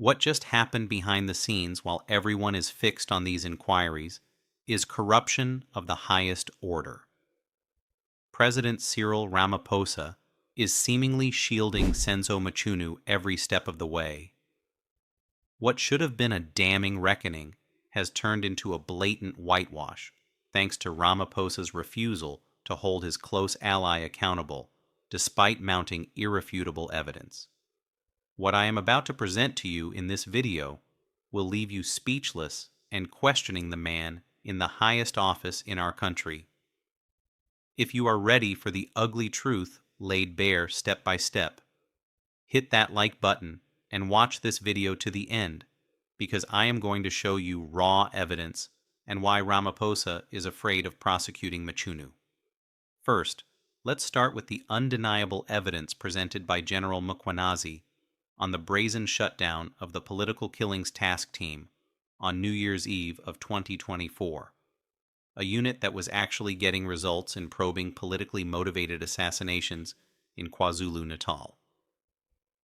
What just happened behind the scenes while everyone is fixed on these inquiries is corruption of the highest order. President Cyril Ramaphosa is seemingly shielding Senzomchunu every step of the way. What should have been a damning reckoning has turned into a blatant whitewash, thanks to Ramaphosa's refusal to hold his close ally accountable, despite mounting irrefutable evidence. What I am about to present to you in this video will leave you speechless and questioning the man in the highest office in our country. If you are ready for the ugly truth laid bare step by step, hit that like button and watch this video to the end, because I am going to show you raw evidence and why Ramaphosa is afraid of prosecuting Mchunu. First, let's start with the undeniable evidence presented by General Mchunu on the brazen shutdown of the Political Killings Task Team on New Year's Eve of 2024, a unit that was actually getting results in probing politically motivated assassinations in KwaZulu-Natal.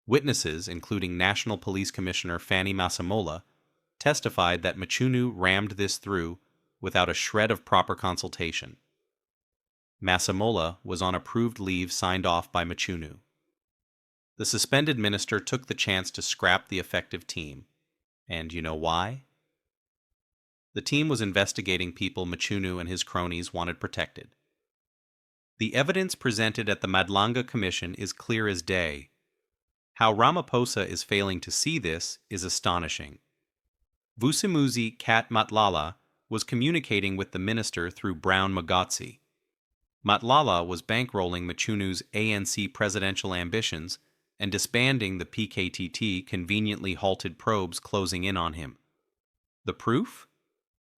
Witnesses, including National Police Commissioner Fanny Masemola, testified that Mchunu rammed this through without a shred of proper consultation. Masemola was on approved leave signed off by Mchunu. The suspended minister took the chance to scrap the effective team. And you know why? The team was investigating people Mchunu and his cronies wanted protected. The evidence presented at the Madlanga Commission is clear as day. How Ramaphosa is failing to see this is astonishing. Vusimuzi Kat Madlanga was communicating with the minister through Brown Magotsi. Madlanga was bankrolling Mchunu's ANC presidential ambitions and disbanding the PKTT conveniently halted probes closing in on him. The proof?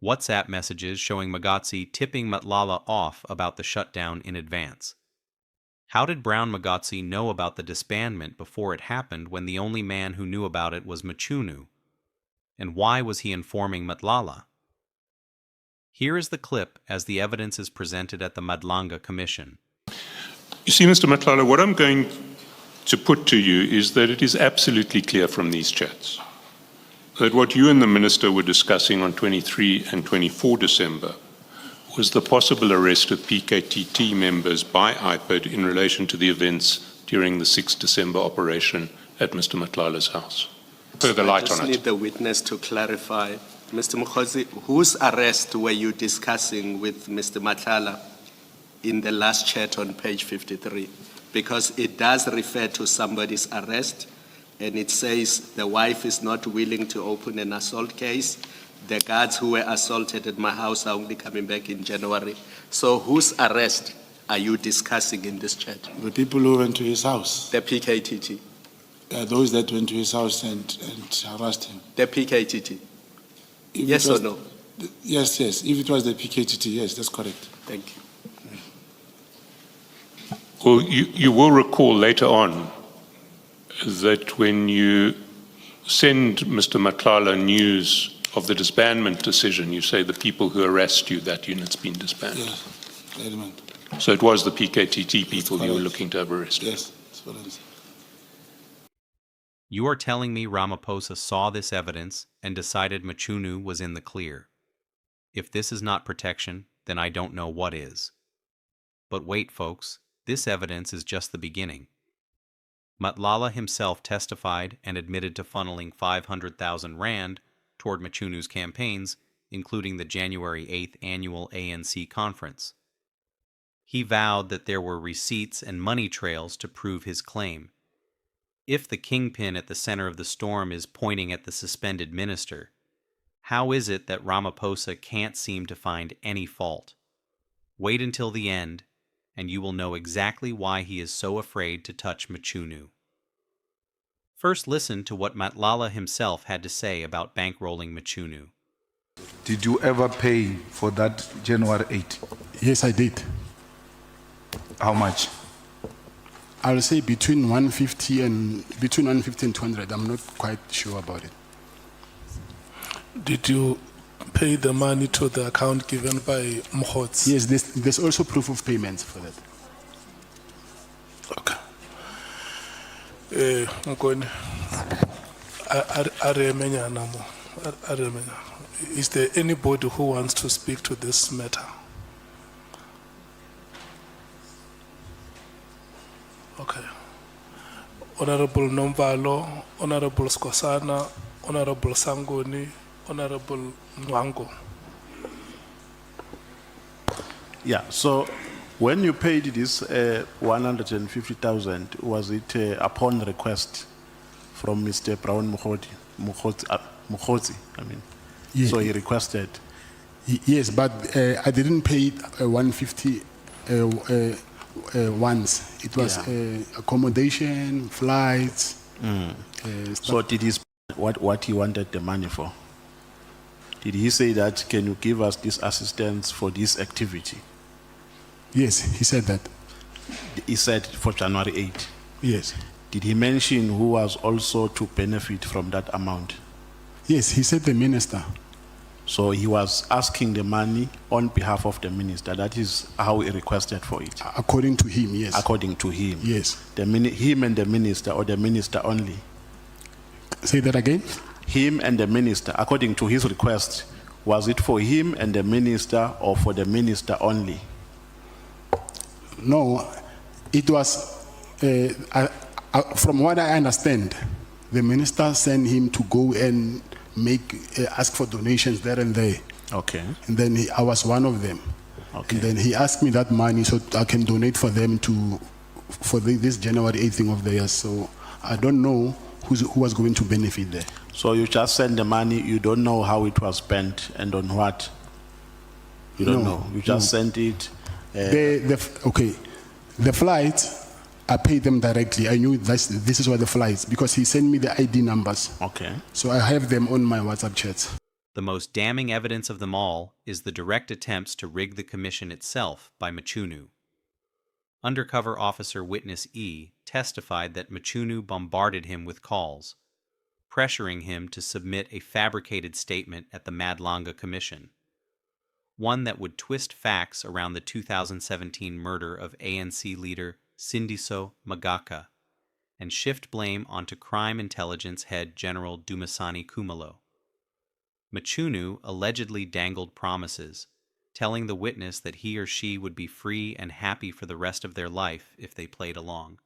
WhatsApp messages showing Magotsi tipping Madlanga off about the shutdown in advance. How did Brown Magotsi know about the disbandment before it happened when the only man who knew about it was Mchunu? And why was he informing Madlanga? Here is the clip as the evidence is presented at the Madlanga Commission. You see, Mr. Madlanga, what I'm going to put to you is that it is absolutely clear from these chats that what you and the minister were discussing on 23 and 24 December was the possible arrest of PKTT members by IPID in relation to the events during the 6 December operation at Mr. Madlanga's house. Further light on it. I just need the witness to clarify. Mr. Mkhosi, whose arrest were you discussing with Mr. Madlanga in the last chat on page 53? Because it does refer to somebody's arrest, and it says the wife is not willing to open an assault case. The guards who were assaulted at my house are only coming back in January. So whose arrest are you discussing in this chat? The people who went to his house. The PKTT. Those that went to his house and harassed him. The PKTT. If yes or no? Yes, yes. If it was the PKTT, yes, that's correct. Thank you. Well, you will recall later on that when you send Mr. Madlanga news of the disbandment decision, you say the people who arrest you, that unit's been disbanded. Yes, I remember. So it was the PKTT people you were looking to have arrested. Yes, that's what I'm saying. You are telling me Ramaphosa saw this evidence and decided Mchunu was in the clear. If this is not protection, then I don't know what is. But wait, folks, this evidence is just the beginning. Madlanga himself testified and admitted to funneling 500,000 rand toward Mchunu's campaigns, including the January 8th annual ANC conference. He vowed that there were receipts and money trails to prove his claim. If the kingpin at the center of the storm is pointing at the suspended minister, how is it that Ramaphosa can't seem to find any fault? Wait until the end, and you will know exactly why he is so afraid to touch Mchunu. First, listen to what Madlanga himself had to say about bankrolling Mchunu. Did you ever pay for that January 8? Yes, I did. How much? I'll say between 150 and 200. I'm not quite sure about it. Did you pay the money to the account given by Mkhosi? Yes, there's also proof of payments for that. Okay. Is there anybody who wants to speak to this matter? Okay. Honorable Nomvalo, Honorable Skosana, Honorable Sangoni, Honorable Mwango. Yeah, so when you paid this 150,000, was it upon request from Mr. Brown Mukhodzi? I mean, Yeah. so he requested. Yes, but I didn't pay 150 once. It was accommodation, flights. So did he what he wanted the money for? Did he say that, can you give us this assistance for this activity? Yes, he said that. He said for January 8. Yes. Did he mention who was also to benefit from that amount? Yes, he said the minister. So he was asking the money on behalf of the minister. That is how he requested for it. According to him, yes. According to him. Yes. Him and the minister, or the minister only? Say that again? Him and the minister, according to his request, was it for him and the minister or for the minister only? No, it was, from what I understand, the minister sent him to go and ask for donations there and there. Okay. And then I was one of them. Okay. And then he asked me that money so I can donate for them for this January 8th thing of theirs. So I don't know who was going to benefit there. So you just send the money, you don't know how it was spent and on what? You don't know. You just sent it. Okay, the flights, I paid them directly. I knew this is what the flights, because he sent me the ID numbers. Okay. So I have them on my WhatsApp chats. The most damning evidence of them all is the direct attempts to rig the commission itself by Mchunu. Undercover Officer Witness E testified that Mchunu bombarded him with calls, pressuring him to submit a fabricated statement at the Madlanga Commission, one that would twist facts around the 2017 murder of ANC leader Sindiso Magaka and shift blame onto crime intelligence head General Dumisani Kumalo. Mchunu allegedly dangled promises, telling the witness that he or she would be free and happy for the rest of their life if they played along.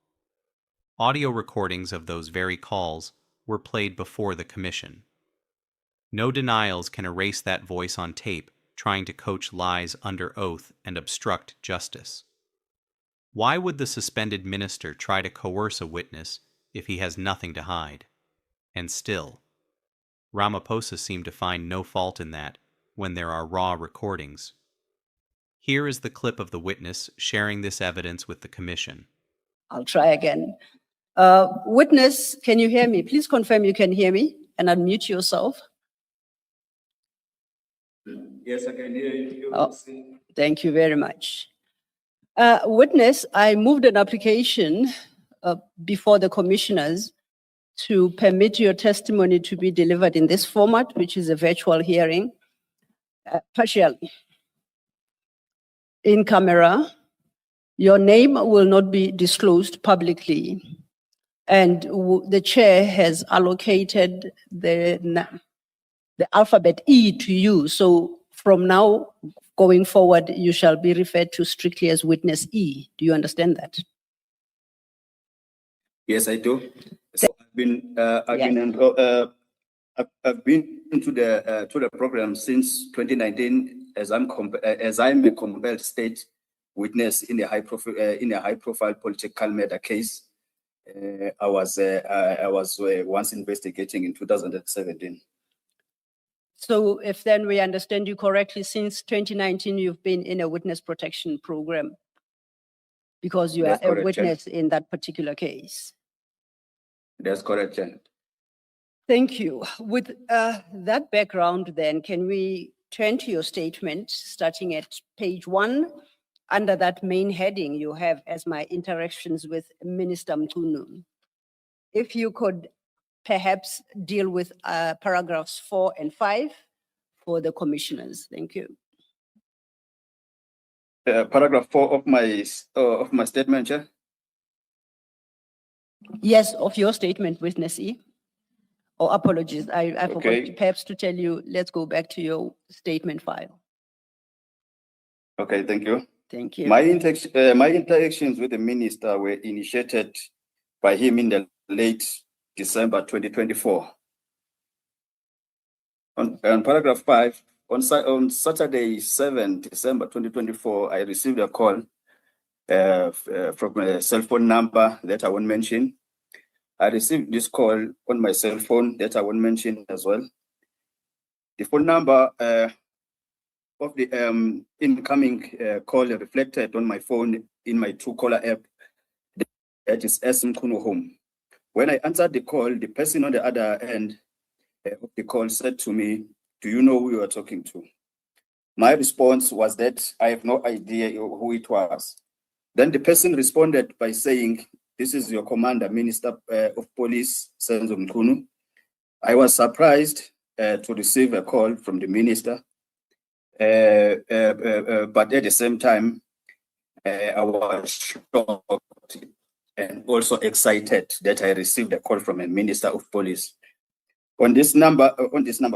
Audio recordings of those very calls were played before the commission. No denials can erase that voice on tape trying to coach lies under oath and obstruct justice. Why would the suspended minister try to coerce a witness if he has nothing to hide? And still, Ramaphosa seemed to find no fault in that when there are raw recordings. Here is the clip of the witness sharing this evidence with the commission. I'll try again. Witness, can you hear me? Please confirm you can hear me and unmute yourself. Yes, I can hear you. Oh, thank you very much. Witness, I moved an application before the commissioners to permit your testimony to be delivered in this format, which is a virtual hearing, partially. In camera, your name will not be disclosed publicly, and the chair has allocated the alphabet E to you. So from now going forward, you shall be referred to strictly as witness E. Do you understand that? Yes, I do. So I've been into the program since 2019 as I'm a compelled state witness in a high profile political matter case. I was once investigating in 2017. So if then we understand you correctly, since 2019, you've been in a witness protection program because you That's are a correct, witness Janet. in that particular case. That's correct, Janet. Thank you. With that background, then, can we turn to your statement, starting at page 1, under that main heading you have as my interactions with Minister Mchunu. If you could perhaps deal with paragraphs 4 and 5 for the commissioners. Thank you. Paragraph 4 of my statement, Chair. Yes, of your statement, witness E. Oh, apologies. I forgot Okay. perhaps to tell you, let's go back to your statement file. Okay, thank you. Thank you. My interactions with the minister were initiated by him in the late December 2024. On paragraph 5, on Saturday, 7 December 2024, I received a call from a cell phone number that I won't mention. I received this call on my cell phone that I won't mention as well. The phone number of the incoming call reflected on my phone in my Truecaller app. That is Mchunu home. When I answered the call, the person on the other end of the call said to me, "Do you know who you are talking to?" My response was that I have no idea who it was. Then the person responded by saying, "This is your commander, Minister of Police, Senzomchunu." I was surprised to receive a call from the minister, but at the same time, I was shocked and also excited that I received a call from a minister of police on this number.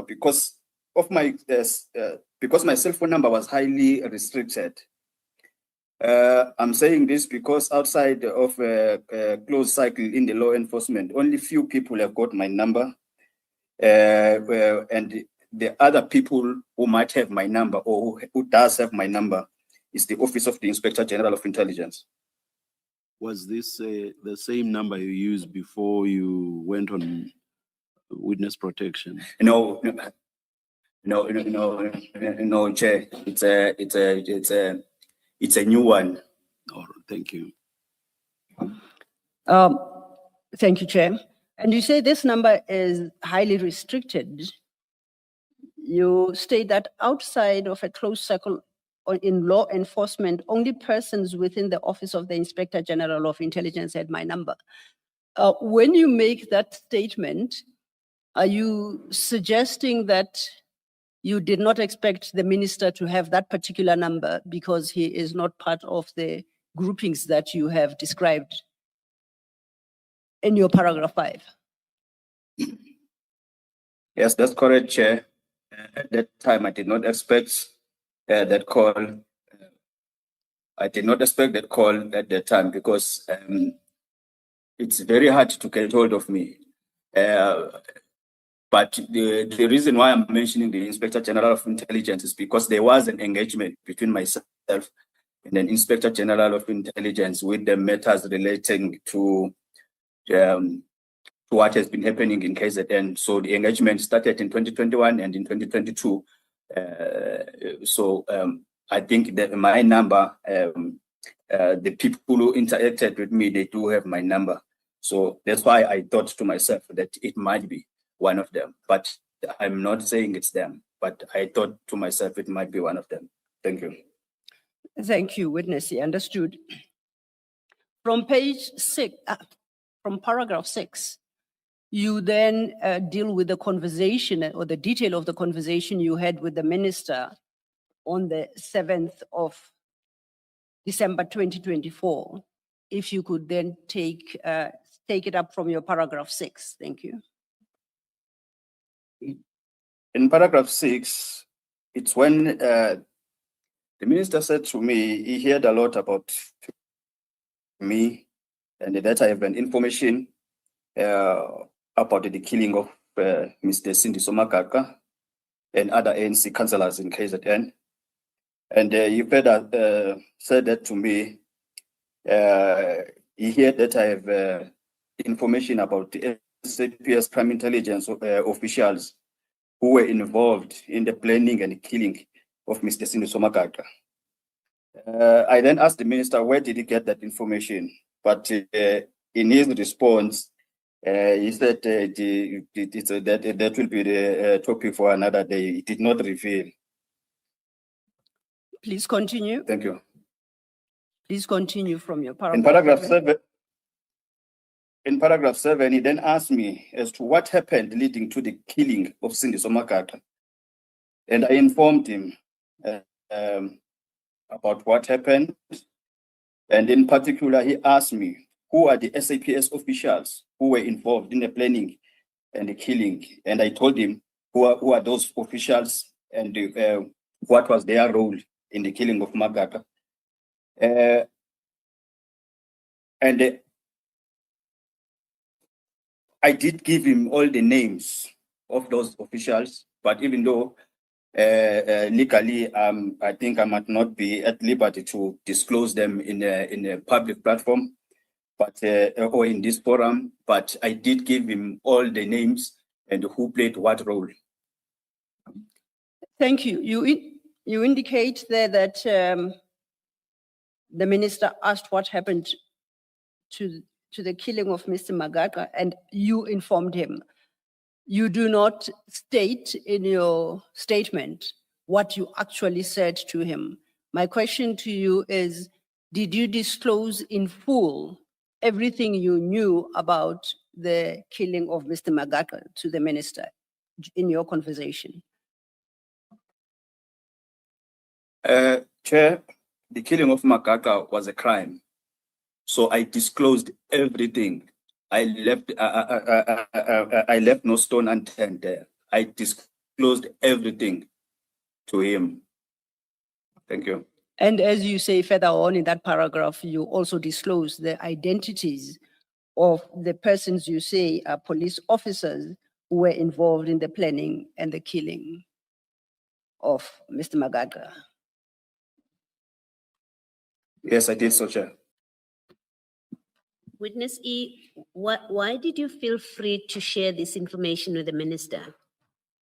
Because of my because my cell phone number was highly restricted. I'm saying this because outside of a closed cycle in the law enforcement, only few people have got my number, and the other people who might have my number or who does have my number is the Office of the Inspector General of Intelligence. Was this the same number you used before you went on witness protection? No, Chair. It's a new one. Oh, thank you. Thank you, Chair. And you say this number is highly restricted. You state that outside of a closed circle or in law enforcement, only persons within the Office of the Inspector General of Intelligence had my number. When you make that statement, are you suggesting that you did not expect the minister to have that particular number because he is not part of the groupings that you have described in your paragraph 5? Yes, that's correct, Chair. At that time, I did not expect that call. I did not expect that call at that time because it's very hard to get hold of me. But the reason why I'm mentioning the Inspector General of Intelligence is because there was an engagement between myself and an Inspector General of Intelligence with the matters relating to what has been happening in KZN. So the engagement started in 2021 and in 2022. I think that my number, the people who interacted with me, they do have my number. So that's why I thought to myself that it might be one of them, but I'm not saying it's them, but I thought to myself it might be one of them. Thank you. Thank you, witness. Understood. From page 6, from paragraph 6, you then deal with the conversation or the detail of the conversation you had with the minister on the 7th of December 2024. If you could then take it up from your paragraph 6. Thank you. In paragraph 6, it's when the minister said to me, he heard a lot about me and that I have an information about the killing of Mr. Cindy Somakaka and other ANC councillors in KZN. And he said that to me. He heard that I have information about the SAPS crime intelligence officials who were involved in the planning and killing of Mr. Cindy Somakaka. I then asked the minister, where did he get that information? But in his response, he said that will be the topic for another day. He did not reveal. Please continue. Thank you. Please continue from your paragraph. In paragraph 7, he then asked me as to what happened leading to the killing of Cindy Somakaka. And I informed him about what happened. And in particular, he asked me, who are the SAPS officials who were involved in the planning and the killing. And I told him who are those officials and what was their role in the killing of Magaga. And I did give him all the names of those officials, but even though legally, I think I might not be at liberty to disclose them in a public platform, but or in this forum. But I did give him all the names and who played what role. Thank you. You indicate there that the minister asked what happened to the killing of Mr. Magaga, and you informed him. You do not state in your statement what you actually said to him. My question to you is, did you disclose in full everything you knew about the killing of Mr. Magaga to the minister in your conversation? Chair, the killing of Magaga was a crime. So I disclosed everything. I left no stone unturned there. I disclosed everything to him. Thank you. And as you say further on in that paragraph, you also disclose the identities of the persons you say are police officers who were involved in the planning and the killing of Mr. Magaga. Yes, I did so, Chair. Witness E, why did you feel free to share this information with the minister?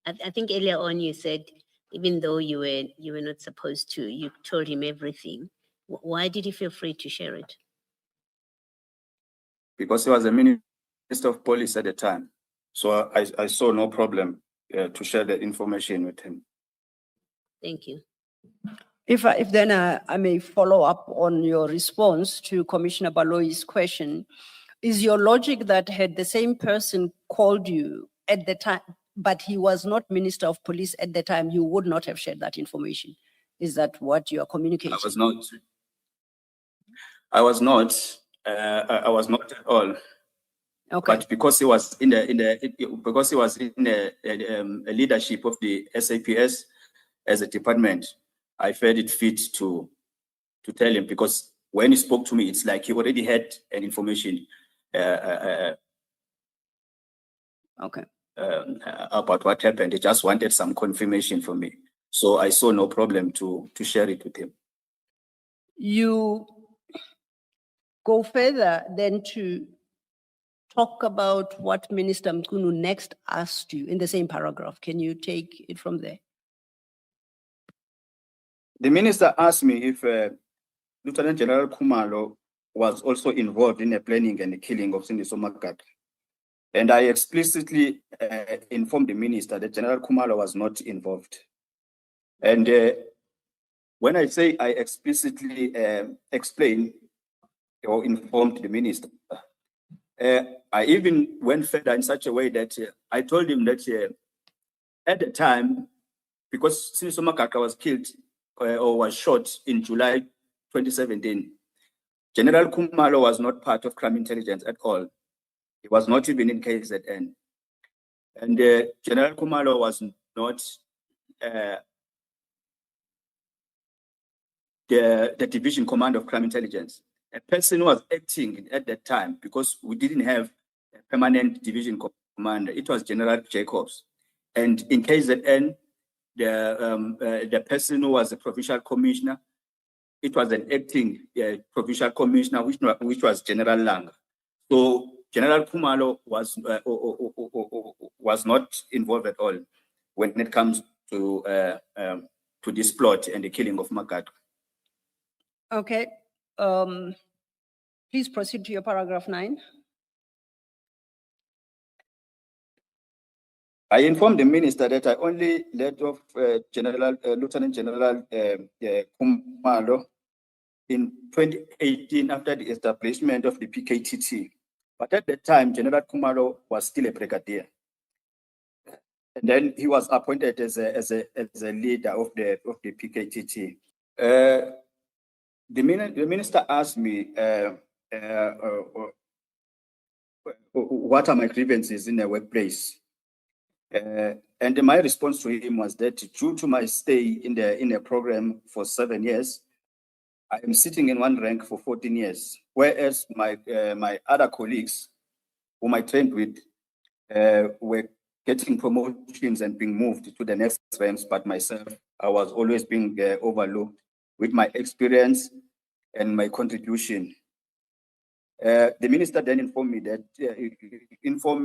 I think earlier on you said, even though you were not supposed to, you told him everything. Why did you feel free to share it? Because he was a minister of police at the time. So I saw no problem to share the information with him. Thank you. If then I may follow up on your response to Commissioner Baloyi's question, is your logic that had the same person called you at the time, but he was not Minister of Police at the time, you would not have shared that information? Is that what you are communicating? I was not. I was not at all. Okay. But because he was in the leadership of the SAPS as a department, I felt it fit to tell him, because when he spoke to me, it's like he already had an information okay. About what happened. He just wanted some confirmation from me. So I saw no problem to share it with him. You go further than to talk about what Minister Mchunu next asked you in the same paragraph. Can you take it from there? The minister asked me if Lieutenant General Khumalo was also involved in the planning and the killing of Senzomchunu Magaga. And I explicitly informed the minister that General Khumalo was not involved. And when I say I explicitly explained or informed the minister, I even went further in such a way that I told him that at the time, because Senzomchunu Magaga was killed or was shot in July 2017, General Khumalo was not part of crime intelligence at all. He was not even in KZN. And General Khumalo was not the division commander of crime intelligence. A person who was acting at that time, because we didn't have a permanent division commander, it was General Jacobs. And in KZN, the person who was the provincial commissioner, it was an acting provincial commissioner, which was General Langa. So General Khumalo was not involved at all when it comes to this plot and the killing of Magaga. Okay. Please proceed to your paragraph 9. I informed the minister that I only let off Lieutenant General Khumalo in 2018 after the establishment of the PKTT. But at that time, General Khumalo was still a brigadier. And then he was appointed as a leader of the PKTT. The minister asked me what are my grievances in the workplace. And my response to him was that due to my stay in the program for 7 years, I am sitting in one rank for 14 years, whereas my other colleagues whom I trained with were getting promotions and being moved to the next ranks, but myself, I was always being overlooked with my experience and my contribution. The minister then informed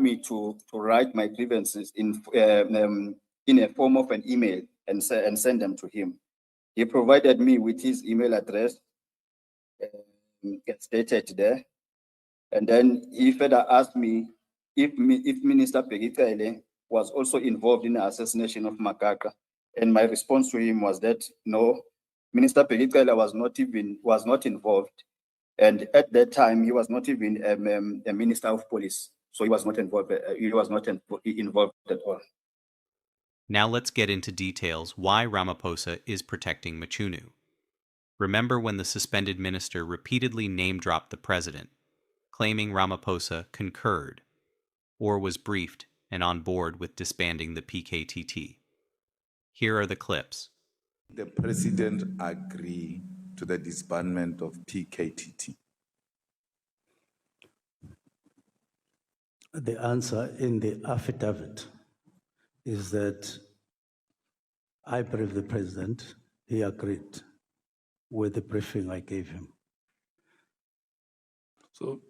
me to write my grievances in a form of an email and send them to him. He provided me with his email address, stated there, and then he further asked me if Minister Pegitele was also involved in the assassination of Makaka, and my response to him was that no, Minister Pegitele was not involved. And at that time, he was not even a minister of police, so he was not involved. Involved at all. Now let's get into details why Ramaphosa is protecting Mchunu. Remember when the suspended minister repeatedly name-dropped the president, claiming Ramaphosa concurred or was briefed and on board with disbanding the PKTT. Here are the clips. The president agreed to the disbandment of PKTT. The answer in the affidavit is that I briefed the president, he agreed with the briefing I gave him. So,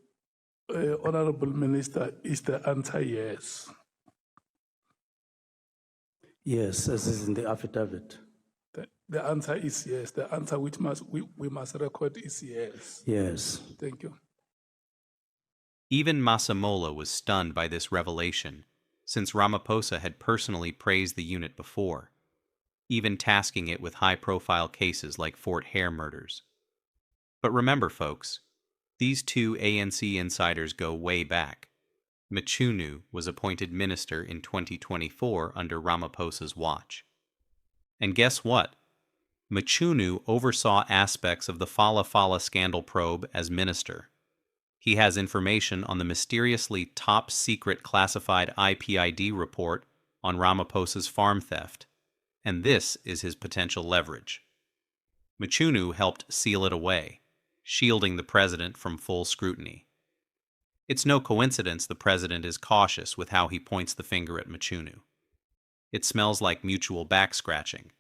Honorable Minister, is the answer yes? Yes, as is in the affidavit. The answer is yes. The answer which we must record is yes. Yes. Thank you. Even Masemola was stunned by this revelation, since Ramaphosa had personally praised the unit before, even tasking it with high-profile cases like Fort Hare murders. But remember, folks, these two ANC insiders go way back. Mchunu was appointed minister in 2024 under Ramaphosa's watch. And guess what? Mchunu oversaw aspects of the Fala Fala scandal probe as minister. He has information on the mysteriously top-secret classified IPID report on Ramaphosa's farm theft, and this is his potential leverage. Mchunu helped seal it away, shielding the president from full scrutiny. It's no coincidence the president is cautious with how he points the finger at Mchunu. It smells like mutual back-scratching.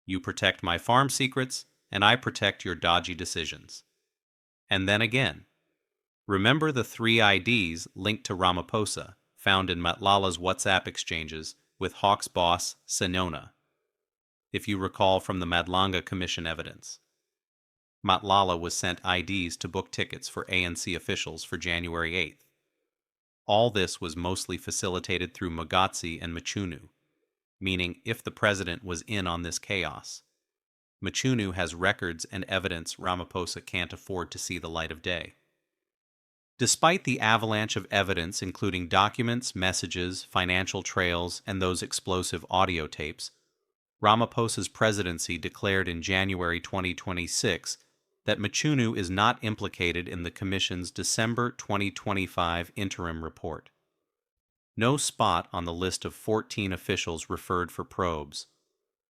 You protect my farm secrets, and I protect your dodgy decisions. And then again, remember the 3 IDs linked to Ramaphosa found in Matlala's WhatsApp exchanges with Hawk's boss, Senona, if you recall from the Madlanga Commission evidence. Matlala was sent IDs to book tickets for ANC officials for January 8th. All this was mostly facilitated through Mogotsi and Mchunu, meaning if the president was in on this chaos, Mchunu has records and evidence Ramaphosa can't afford to see the light of day. Despite the avalanche of evidence including documents, messages, financial trails, and those explosive audio tapes, Ramaphosa's presidency declared in January 2026 that Mchunu is not implicated in the Commission's December 2025 interim report. No spot on the list of 14 officials referred for probes.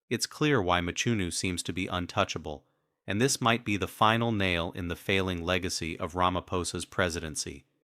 It's clear why Mchunu seems to be untouchable, and this might be the final nail in the failing legacy of Ramaphosa's presidency,